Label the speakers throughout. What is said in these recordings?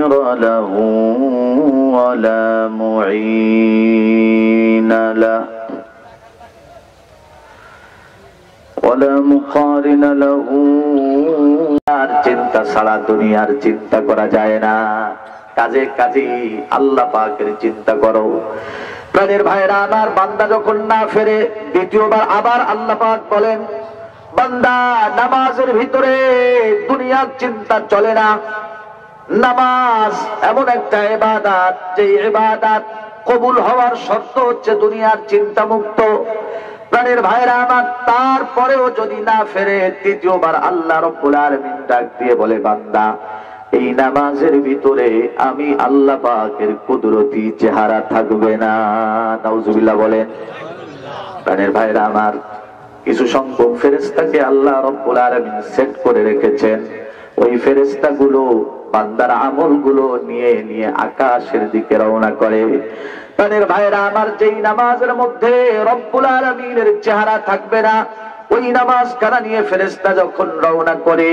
Speaker 1: نصير له ولا معين له ولا مقارن له আর চিন্তা ছাড়া দুনিয়ার চিন্তা করা যায় না কাজে কাজে আল্লাহ পাকের চিন্তা করো প্রাণের ভাইরা আমার বান্দা যখন না ফেরে দ্বিতীয়বার আবার আল্লাহ পাক বলেন বান্দা নামাজের ভিতরে দুনিয়ার চিন্তা চলে না নামাজ এমন একটা ইবাদত যে ইবাদত কবুল হওয়ার শর্ত হচ্ছে দুনিয়ার চিন্তা মুক্ত প্রাণের ভাইরা আমার তারপরেও যদি না ফেরে তৃতীয়বার আল্লাহ রাব্বুল আলামিন ডাক দিয়ে বলে বান্দা এই নামাজের ভিতরে আমি আল্লাহ পাকের কুদরতি চেহারা থাকবে না নাউজুবিল্লাহ বলেন প্রাণের ভাইরা আমার কিছু সংখ্যক ফেরেশতাকে আল্লাহ রাব্বুল আলামিন সেট করে রেখেছেন ওই ফেরেশতাগুলো বান্দার আমলগুলো নিয়ে নিয়ে আকাশের দিকে রওনা করে প্রাণের ভাইরা আমার যেই নামাজের মধ্যে রব্বুল আলামিনের চেহারা থাকবে না ওই নামাজ কারা নিয়ে ফেরেশতা যখন রওনা করে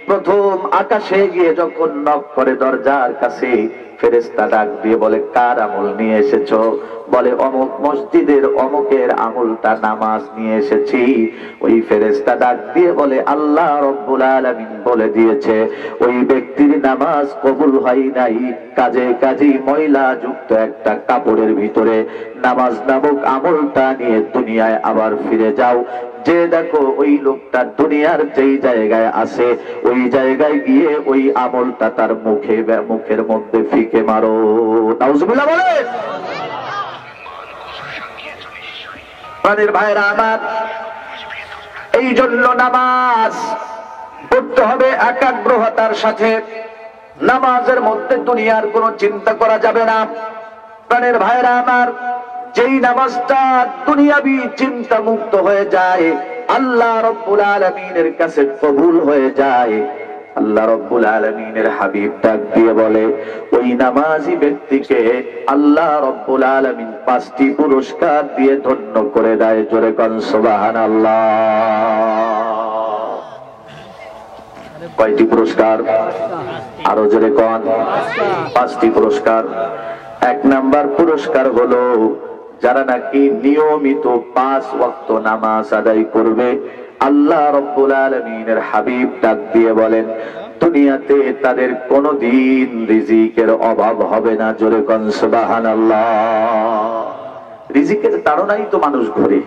Speaker 1: প্রথম আকাশে গিয়ে যখন নক করে দরজার কাছে ফেরেশতা ডাক দিয়ে বলে কার আমল নিয়ে এসেছো বলে অমুক মসজিদের অমুকের আমলটা নামাজ নিয়ে এসেছি ওই ফেরেশতা ডাক দিয়ে বলে আল্লাহ রাব্বুল আলামিন বলে দিয়েছে ওই ব্যক্তির নামাজ কবুল হয় নাই কাজে কাজে ময়লা যুক্ত একটা কাপড়ের ভিতরে নামাজ নামক আমলটা নিয়ে দুনিয়ায় আবার ফিরে যাও যে দেখো ওই লোকটা দুনিয়ার যেই জায়গায় আছে ওই জায়গায় গিয়ে ওই আমলটা তার মুখের মধ্যে ফিকে মারো নাউজুবিল্লাহ বলেন প্রাণের ভাইরা আমার এই জন্য নামাজ পড়তে হবে একাগ্রতার সাথে নামাজের মধ্যে দুনিয়ার কোনো চিন্তা করা যাবে না প্রাণের ভাইরা আমার যেই নামাজটা দুনিয়াবি চিন্তা মুক্ত হয়ে যায় আল্লাহ রাব্বুল আলামিনের কাছে কবুল হয়ে যায় আল্লাহ রাব্বুল আলামিনের হাবিব ডাক দিয়ে বলে ওই নামাজি ব্যক্তিকে আল্লাহ রাব্বুল আলামিন 5টি পুরস্কার দিয়ে ধন্য করে দেয় জোরে কোন সুবহানাল্লাহ কয়টি পুরস্কার আরো জোরে কোন 5টি পুরস্কার এক নাম্বার পুরস্কার হলো যারা নাকি নিয়মিত 5 ওয়াক্ত নামাজ আদায় করবে আল্লাহ রাব্বুল আলামিনের হাবিব ডাক দিয়ে বলেন দুনিয়াতে তাদের কোনোদিন রিজিকের অভাব হবে না জোরে কোন সুবহানাল্লাহ রিজিকের তাড়নাই তো মানুষ ঘুরে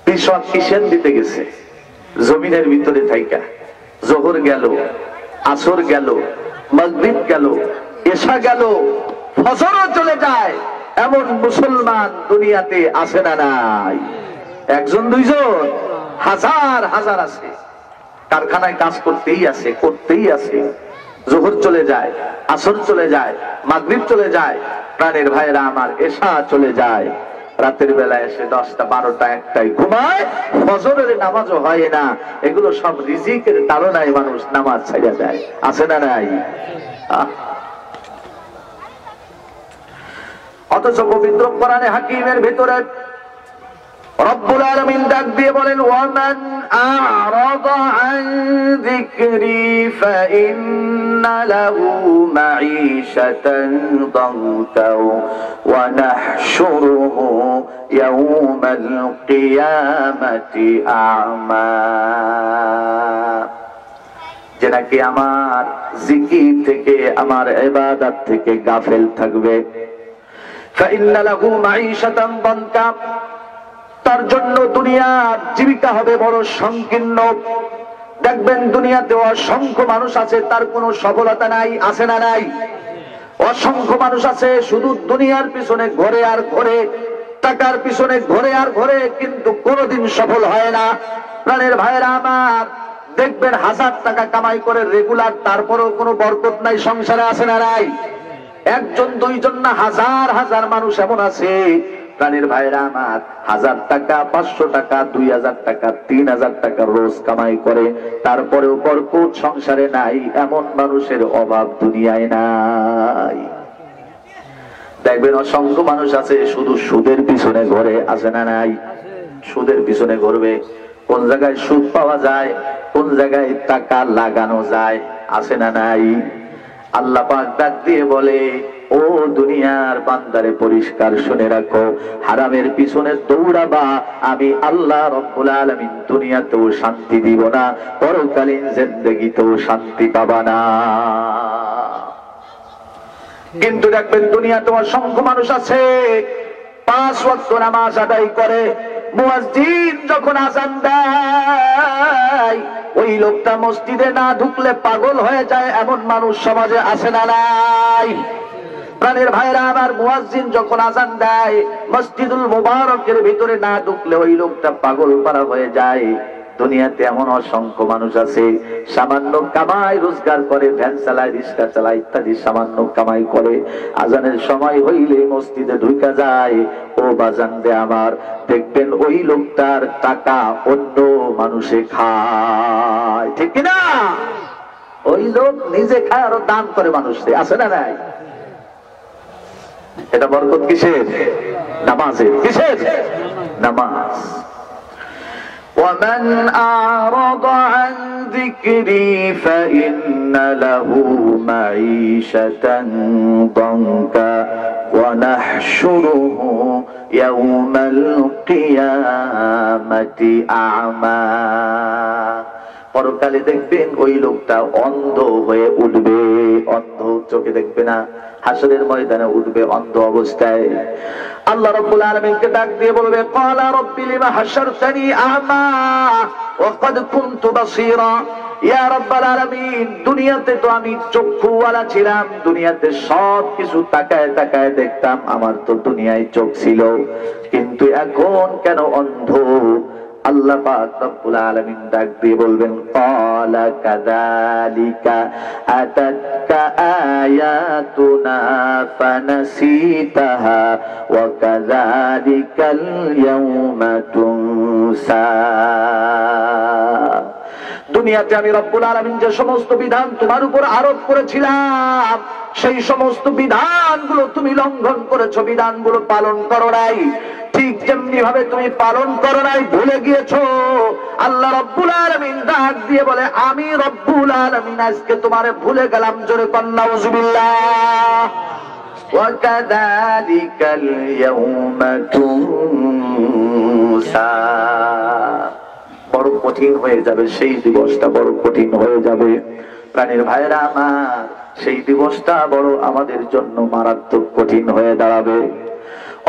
Speaker 1: পিছন কিসেন দিতে গেছে জমিনের ভিতরে থাইকা যোহর গেল আসর গেল মাগরিব গেল এশা গেল ফজরও চলে যায় এমন মুসলমান দুনিয়াতে আছে না নাই একজন দুইজন হাজার হাজার আছে কারখানায় কাজ করতেই আছে যোহর চলে যায় আসর চলে যায় মাগরিব চলে যায় প্রাণের ভাইরা আমার এশা চলে যায় রাতের বেলা এসে 10টা 12টা 1টায় ঘুমায় ফজরের নামাজও হয় না এগুলো সব রিজিকের তাড়নায় মানুষ নামাজ ছাইড়া দেয় আছে না নাই অথচ পবিত্র কোরআনে হাকিমের ভিতরে রব্বুল আলামিন ডাক দিয়ে বলেন ওয়ামান আ'রাদা আন যিকরি ফাইন্না লাহু মাঈশাতান দানকা ওয়া নাহশুরুহু ইয়াওমাল কিয়ামাতি আ'মা যে নাকি আমার জিকির থেকে আমার ইবাদত থেকে গাফেল থাকবে ফাইন্না লাহু মাঈশাতান দানকা তার জন্য দুনিয়ার জীবিকা হবে বড় সংকীর্ণ দেখবেন দুনিয়াতে অসংখ্য মানুষ আছে তার কোনো সফলতা নাই আছে না নাই অসংখ্য মানুষ আছে শুধু দুনিয়ার পিছনে ঘোরে আর ঘোরে টাকার পিছনে ঘোরে আর ঘোরে কিন্তু কোনোদিন সফল হয় না প্রাণের ভাইরা আমার দেখবেন 1000 টাকা কামাই করে রেগুলার তারপরেও কোনো বরকত নাই সংসারে আছে না নাই একজন দুইজন না হাজার হাজার মানুষ এমন আছে প্রাণের ভাইরা আমার 1000 টাকা 500 টাকা 2000 টাকা 3000 টাকা রোজ কামাই করে তারপরেও বরকত সংসারে নাই এমন মানুষের অভাব দুনিয়ায় নাই দেখবেন অসংখ্য মানুষ আছে শুধু সুদের পিছনে ঘোরে আছে না নাই সুদের পিছনে ঘুরবে কোন জায়গায় সুদ পাওয়া যায় কোন জায়গায় টাকা লাগানো যায় আছে না নাই আল্লাহ পাক ডাক দিয়ে বলে, ও দুনিয়ার বান্দারে পরিষ্কার শুনে রাখো, হারামের পিছনে দৌড়াবা, আমি আল্লাহ রব্বুল আলামিন দুনিয়াতেও শান্তি দিব না, পরকালীন জিন্দেগিতেও শান্তি পাবা না। কিন্তু দেখবেন দুনিয়াতে অসংখ্য মানুষ আছে 5 ওয়াক্ত নামাজ আদায় করে, মুয়াজ্জিন যখন আযান দেয় ওই লোকটা মসজিদে না ঢুকলে পাগল হয়ে যায়, এমন মানুষ সমাজে আছে না নাই? প্রাণের ভাইরা আমার, মুয়াজ্জিন যখন আযান দেয় মসজিদুল মুবারকের ভিতরে না ঢুকলে ওই লোকটা পাগল পারা হয়ে যায়। দুনিয়াতে এমন অসংখ্য মানুষ আছে সামান্য কামাই রোজগার করে, ভ্যান চালায়, রিক্সা চালায়, ইত্যাদি সামান্য কামাই করে, আজানের সময় হইলে মসজিদে ঢুকা যায়। ও বাজান দে আমার, দেখবেন ওই লোকটার টাকা অন্য মানুষে খায়, ঠিক না? ওই লোক নিজে খায় আরো দান করে মানুষকে, আছে না নাই? এটা বরকত কিসের? নামাজের। কিসের? নামাজ। ومن أعرض عن ذكري فإن له معيشة ضنكا ونحشره يوم القيامة أعمى। পরকালে দেখবেন ওই লোকটা অন্ধ হয়ে উঠবে, অন্ধ চোখে দেখবে না, হাসরের ময়দানে উঠবে অন্ধ অবস্থায়। আল্লাহ রাব্বুল আলামিনকে ডাক দিয়ে বলবে, ক্বালা রাব্বি লিমা হাশারতানি আ'মা ওয়া ক্বাদ কুনতু বাসীরা। ইয়া রাব্বুল আলামিন, দুনিয়াতে তো আমি চক্ষুওয়ালা ছিলাম, দুনিয়াতে সব কিছু তাকায় তাকায় দেখতাম, আমার তো দুনিয়ায় চোখ ছিল, কিন্তু এখন কেন অন্ধ? আল্লাহ পাক রব্বুল আলামিন ডাক দিয়ে বলবেন, ক্বালা কাযালিকা আতাতকা আয়াতুনা ফানাসিতাহা ওয়া কাযালিকাল ইয়াওমা তুনসা। দুনিয়াতে আমি রব্বুল আলামিন যে সমস্ত বিধান তোমার উপর আরোপ করেছিলাম, সেই সমস্ত বিধানগুলো তুমি লঙ্ঘন করেছো, বিধানগুলো পালন করো নাই। ঠিক যেমনি ভাবে তুমি পালন করো নাই, ভুলে গিয়েছো। আল্লাহ রব্বুল আলামিন ডাক দিয়ে বলে, আমি রব্বুল আলামিন আজকে তোমারে ভুলে গেলাম। জোরে কন্না নাউযুবিল্লাহ। ওয়া কাযালিকাল ইয়াওমা তুনসা। বড় কঠিন হয়ে যাবে সেই দিবসটা, বড় কঠিন হয়ে যাবে। প্রাণের ভাইরা আমার, সেই দিবসটা বড় আমাদের জন্য মারাত্মক কঠিন হয়ে দাঁড়াবে।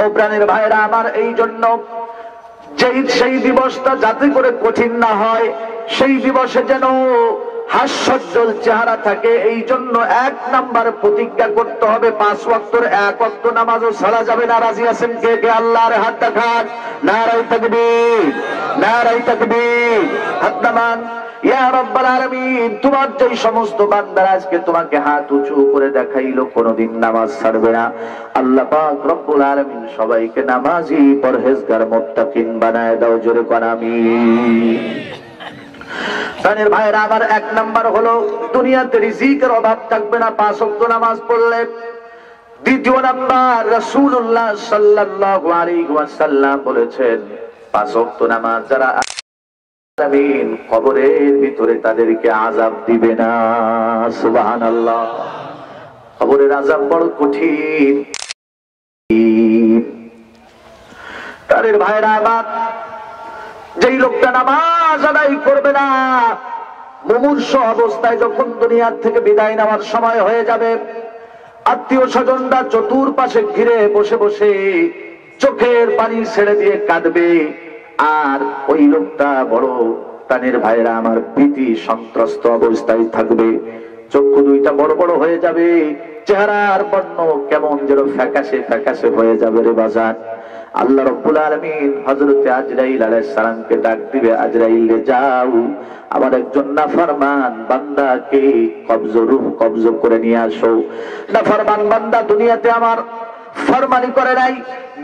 Speaker 1: ও প্রাণের ভাইরা আমার, এই জন্য সেই দিবসটা যাতে করে কঠিন না হয়, সেই দিবসে যেন হাস্যোজ্জ্বল চেহারা থাকে, এই জন্য 1 নাম্বার প্রতিজ্ঞা করতে হবে, 5 ওয়াক্তের 1 ওয়াক্ত নামাজও ছাড়া যাবে না। রাজি আছেন কে কে? আল্লাহর হাত দেখান। নারায়ে তাকবীর, নারায়ে তাকবীর, হাত নামান। ইয়া রাব্বাল আলামিন, তোমার যেই সমস্ত বান্দারা আজকে তোমাকে হাত উঁচু করে দেখাইলো কোনদিন নামাজ ছাড়বে না, আল্লাহ পাক রব্বুল আলামিন সবাইকে নামাজি, পরহেজগার, মুত্তাকিন বানায় দাও। জোরে কোন আমিন। প্রাণের ভাইরা আমার, 1 নাম্বার হলো দুনিয়াতে রিজিকের অভাব থাকবে না 5 ওয়াক্ত নামাজ পড়লে। 2 নাম্বার, রাসূলুল্লাহ সাল্লাল্লাহু আলাইহি ওয়াসাল্লাম বলেছেন, 5 ওয়াক্ত নামাজ যারা আমিন, কবরের ভিতরে তাদেরকে আযাব দিবে না। সুবহানাল্লাহ। কবরের আযাব বড় কঠিন। তাদের ভাইরা আমার, যেই লোকটা নামাজ আদায় করবে না, মুমূর্ষ অবস্থায় যখন দুনিয়ার থেকে বিদায় নেওয়ার সময় হয়ে যাবে, আত্মীয় স্বজনরা চতুর্পাশে ঘিরে বসে বসে চোখের পানি ছেড়ে দিয়ে কাঁদবে, আর ওই লোকটা বড় প্রাণের ভাইরা আমার ভীতি সন্ত্রস্ত অবস্থায় থাকবে। চক্ষু দুইটা বড় বড় হয়ে যাবে, চেহারার বর্ণ কেমন যেন ফ্যাকাশে ফ্যাকাশে হয়ে যাবে রে বাজান। আল্লাহ রাব্বুল আলামিন হযরতে আজরাইল আলাইহিস সালামকে ডাক দিবে, আজরাইল রে যাও, আমার একজন নাফরমান বান্দাকে রূহ কবজ করে নিয়ে আসো। নাফরমান বান্দা দুনিয়াতে আমার ফরমানি করে নাই,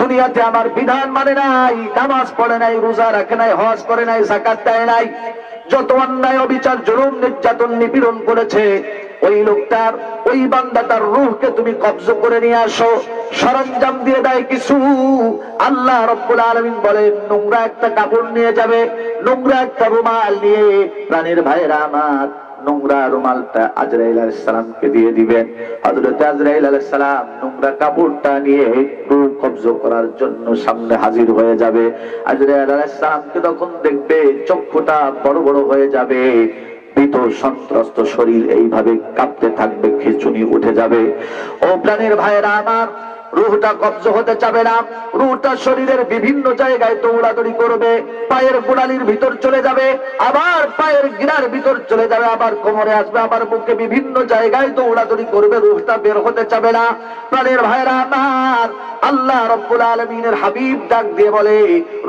Speaker 1: দুনিয়াতে আমার বিধান মানে নাই, নামাজ পড়ে নাই, রোজা রাখে নাই, হজ করে নাই, যাকাত দেয় নাই, যত অন্যায় অবিচার জুলুম নির্যাতন নিপীড়ন করেছে, ওই লোকটার, ওই বান্দাটার রূহকে তুমি কবজ করে নিয়ে আসো। সরঞ্জাম দিয়ে দেয় কিছু। আল্লাহ রাব্বুল আলামিন বলেন, নোংরা একটা কাপড় নিয়ে যাবে, নোংরা একটা রুমাল নিয়ে। প্রাণের ভাইরা আমার, নোংরা রুমালটা আজরাইল আলাইহিস সালামকে দিয়ে দিবেন। হযরত আজরাইল আলাইহিস সালাম নোংরা কাপড়টা নিয়ে রূহ কবজ করার জন্য সামনে হাজির হয়ে যাবে। আজরাইল আলাইহিস সালামকে তখন দেখবে চক্ষুটা বড় বড় হয়ে যাবে, ভীত সন্ত্রস্ত শরীর এইভাবে কাঁপতে থাকবে, খিঁচুনি উঠে যাবে। ও প্রাণের ভাইয়েরা আমার, রূহটা কবজ হতে চাবে না, রূহটা শরীরের বিভিন্ন জায়গায় দৌড়াদৌড়ি করবে, পায়ের গোড়ালির ভিতর চলে যাবে, আবার পায়ের গিরার ভিতর চলে যাবে, আবার কোমরে আসবে, আবার বুকে বিভিন্ন জায়গায় দৌড়াদৌড়ি করবে, রূহটা বের হতে চাবে না। প্রাণের ভাইরা আমার, আল্লাহ রাব্বুল আলামিনের হাবিব ডাক দিয়ে বলে,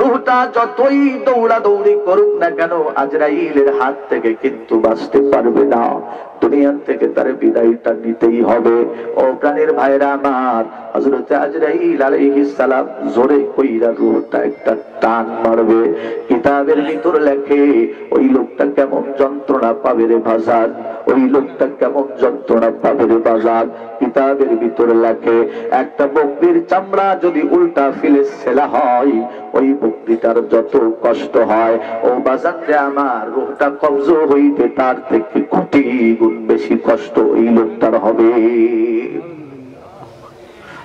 Speaker 1: রূহটা যতই দৌড়াদৌড়ি করুক না কেন আজরাইলের হাত থেকে কিন্তু বাঁচতে পারবে না, দুনিয়া থেকে তার বিদায়টা নিতেই হবে। ও প্রাণের ভাইরা আমার, হযরত আজরাইল আলাইহিস সালাম জোরে কইরা রূহটা একটা টান মারবে। কিতাবের ভিতর লেখে ওই লোকটা কেমন যন্ত্রণা পাবে রে বাজার, ওই লোকটা কেমন যন্ত্রণা পাবে রে বাজার। কিতাবের ভিতর লেখে একটা বকরির চামড়া যদি উল্টা ফিলে ছেলা হয়, ওই বকরিটার যত কষ্ট হয়, ও বাজার রে আমার, রূহটা কবজ হইতে তার থেকে কোটি গুণ বেশি কষ্ট ওই লোকটার হবে।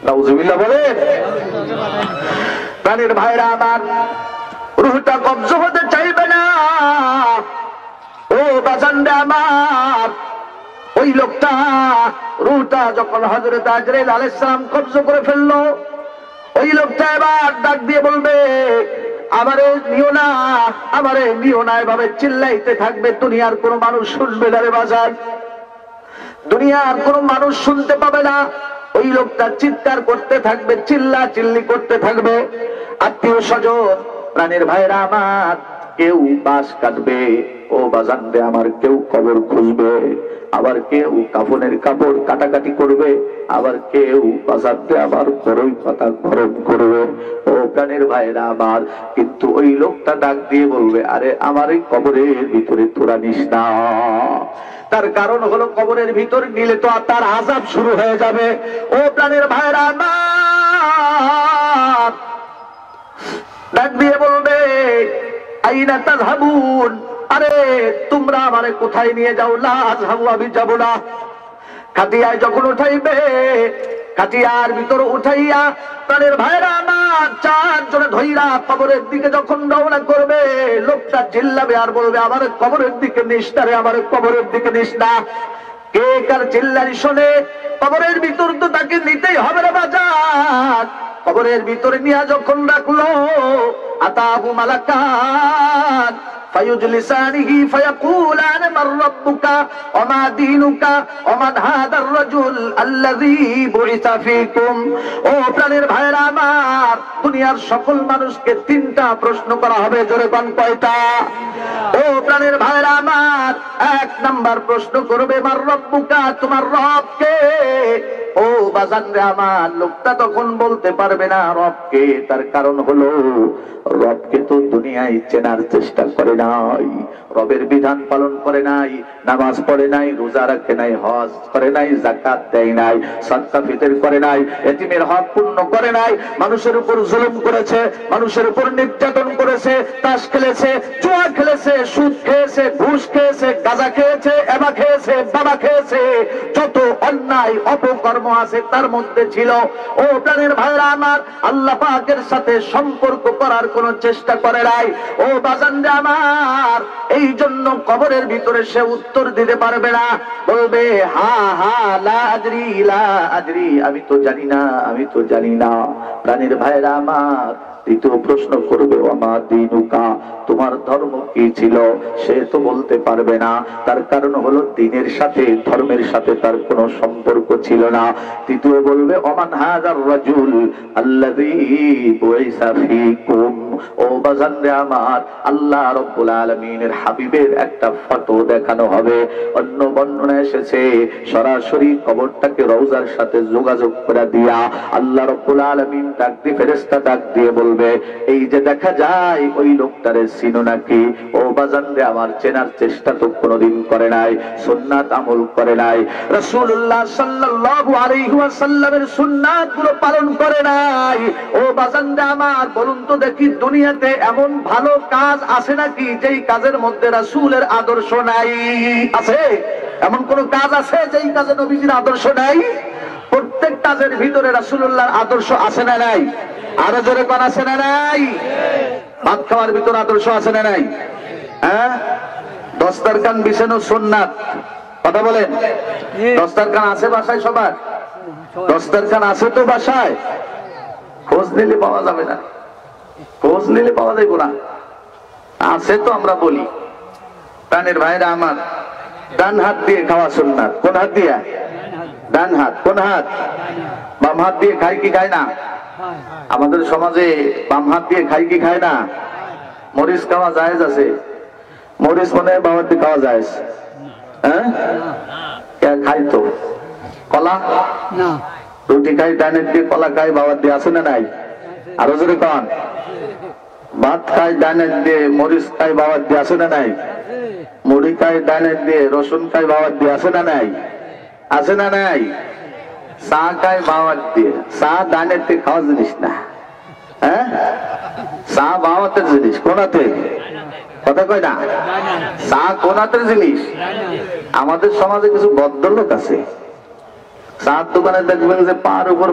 Speaker 1: নাউজুবিল্লাহ বলেন। প্রাণের ভাইরা আমার, রূহটা কবজ হতে চাইবে না। ও বাজানরে আমার, ওই লোকটা রূহটা যখন হযরত আজরাইল আলাইহিস সালাম কবজ করে ফেললো, ওই লোকটা এবার ডাক দিয়ে বলবে, আমারে নিও না, আমারে নিও না, এভাবে চিল্লাইতে থাকবে। দুনিয়ার কোনো মানুষ শুনবে না রে বাজার, দুনিয়ার কোনো মানুষ শুনতে পাবে না। ওই লোকটা চিৎকার করতে থাকবে, চিল্লা চিল্লি করতে থাকবে। আত্মীয় স্বজন, প্রাণের ভাইরা আমার, কেউ বাঁশ কাটবে, ও বাজান রে আমার, কেউ কবর খুঁজবে, আবার কেউ কাফনের কাপড় কাটাকাটি করবে, আবার কেউ বাজার দিয়ে আবার বড়ই পাতা গরম করবে। ও প্রাণের ভাইরা আমার, কিন্তু ওই লোকটা ডাক দিয়ে বলবে, আরে আমার এই কবরের ভিতরে তোরা নিস না। তার কারণ হলো কবরের ভিতর নিলে তো তার আযাব শুরু হয়ে যাবে। ও প্রাণের ভাইরা আমার, ডাক দিয়ে বলবে, আইনা তাযহাবুন, আরে তোমরা আমারে কোথায় নিয়ে যাও? লা আযহাবু, আমি যাব না। খাটিয়ায় যখন উঠাইবে, খাটিয়ার ভিতর উঠাইয়া প্রাণের ভাইরা আমার চারজনে ধইরা কবরের দিকে যখন রওনা করবে, লোকটা চিল্লাবে আর বলবে, আমার কবরের দিকে নিস না রে, আমার কবরের দিকে নিস না। কে কার চিল্লানি শোনে? কবরের ভিতর তো তাকে নিতেই হবে রে বাজার। কবরের ভিতরে নিয়ে যখন রাখলো, আতাহু মালাকান ফায়ুজলিসানিহি ফায়াকুলান মান রাব্বুকা ওমা দীনুকা ওমান হাদার রাজুল আল্লাযী বুইসা ফীকুম। ও প্রাণের ভাইরা আমার, দুনিয়ার সকল মানুষকে তিনটা প্রশ্ন করা হবে। জোরে কোন কয়টা? ও প্রাণের ভাইরা আমার, এক নাম্বার প্রশ্ন করবে, মান রাব্বুকা, তোমার রব কে? ও বাজান রে আমার, লোকটা তখন বলতে পারবে না রব কে। তার কারণ হলো রবকে তো দুনিয়ায় চেনার চেষ্টা করে নাই, রবের বিধান পালন করে নাই, নামাজ পড়ে নাই, রোজা রাখে নাই, হজ করে নাই, যাকাত দেয় নাই, সাদকা ফিতর করে নাই, এতিমের হক পূর্ণ করে নাই, মানুষের উপর জুলুম করেছে, মানুষের উপর নির্যাতন করেছে, তাস খেলেছে, জুয়া খেলেছে, সুদ খেয়েছে, ঘুষ খেয়েছে, গাঁজা খেয়েছে, এবা খেয়েছে, বাবা খেয়েছে, যত অন্যায় অপকর্ম আছে তার মধ্যে ছিল। ও প্রাণের ভাইরা আমার, আল্লাহ পাকের সাথে সম্পর্ক করার কোন চেষ্টা করে নাই। ও বাজানরা আমার, এই জন্য কবরের ভিতরে সে উত্তর দিতে পারবে না, বলবে হা হা লা আদরি, লা আদরি, আমি তো জানি না, আমি তো জানি না। প্রাণের ভাইরা আমার, দ্বিতীয় প্রশ্ন করবে, ওমা দীনুকা, তোমার ধর্ম কি ছিল? সে তো বলতে পারবে না। তার কারণ হলো দ্বীনের সাথে, ধর্মের সাথে তার কোনো সম্পর্ক ছিল না। তৃতীয় বলবে, ওমান হাযার রাজুল আল্লাযী বুইসা ফীকুম। ও বাজানরে আমার, আল্লাহ রাব্বুল আলামিনের হাবিবের একটা ফটো দেখানো হবে। অন্য বর্ণনা এসেছে সরাসরি কবরটাকে রওজার সাথে যোগাযোগ করে দিয়া আল্লাহ রাব্বুল আলামিন ডাক দিয়ে, ফেরেশতা ডাক দিয়ে বলবে, এই যে দেখা যায় ওই লোকটারে চিনো নাকি? ও বাজানরে আমার, চেনার চেষ্টা তো কোনোদিন করে নাই, সুন্নাত আমল করে নাই, রাসূলুল্লাহ সাল্লাল্লাহু আলাইহি ওয়াসাল্লামের সুন্নাতগুলো পালন করে নাই। ও বাজানরে আমার, বলুন তো দেখি দুনিয়াতে এমন ভালো কাজ আছে নাকি যেই কাজের মধ্যে রাসূলের আদর্শ নাই? আছে? এমন কোন কাজ আছে যেই কাজে নবীজির আদর্শ নাই? প্রত্যেক কাজের ভিতরে রাসূলুল্লাহর আদর্শ আছে না নাই? আরো জোরে কোন আছে না নাই? ভাত খাওয়ার ভিতরে আদর্শ আছে না নাই? হ্যাঁ, দস্তরখান বিছানো সুন্নাত। কথা বলেন, দস্তরখান আছে বাসায় সবার? দস্তরখান আছে তো বাসায়? খোঁজ নিলে পাওয়া যাবে না, খোঁজ নিলে পাওয়া যাবে না। আছে তো আমরা বলি। প্রাণের ভাইরা আমার, ডান হাত দিয়ে খাওয়া সুন্নাত। কোন হাত দিয়া? ডান হাত। কোন হাত? বাম হাত দিয়ে খাই কি খায় না? আমাদের সমাজে বাম হাত দিয়ে খাই কি খায় না? মরিচ খাওয়া জায়েজ আছে? মরিচ মনে হয় বাম হাত দিয়ে খাওয়া জায়েজ? হ্যাঁ, খাই তো। কলা না, রুটি খাই ডানের দিয়ে, কলা খাই বাবার দিয়ে, আছে না নাই? আরো জোরে কন। ভাত খাই ডানের দিয়ে, মরিচ খাই বাবার দিয়ে, আছে না নাই? মুড়ি খাই ডানের দিয়ে, রসুন খাই বাবার দিয়ে, আছে না নাই? আছে না নাই? চা খাই বাবার দিয়ে। চা ডানের দিয়ে খাওয়া জিনিস না। হ্যাঁ, চা বাবাতের জিনিস। কোনাতে? কথা কয় না, চা কোনাতের জিনিস। আমাদের সমাজে কিছু ভদ্রলোক আছে, চার দোকানে দেখবেন যে পার উপর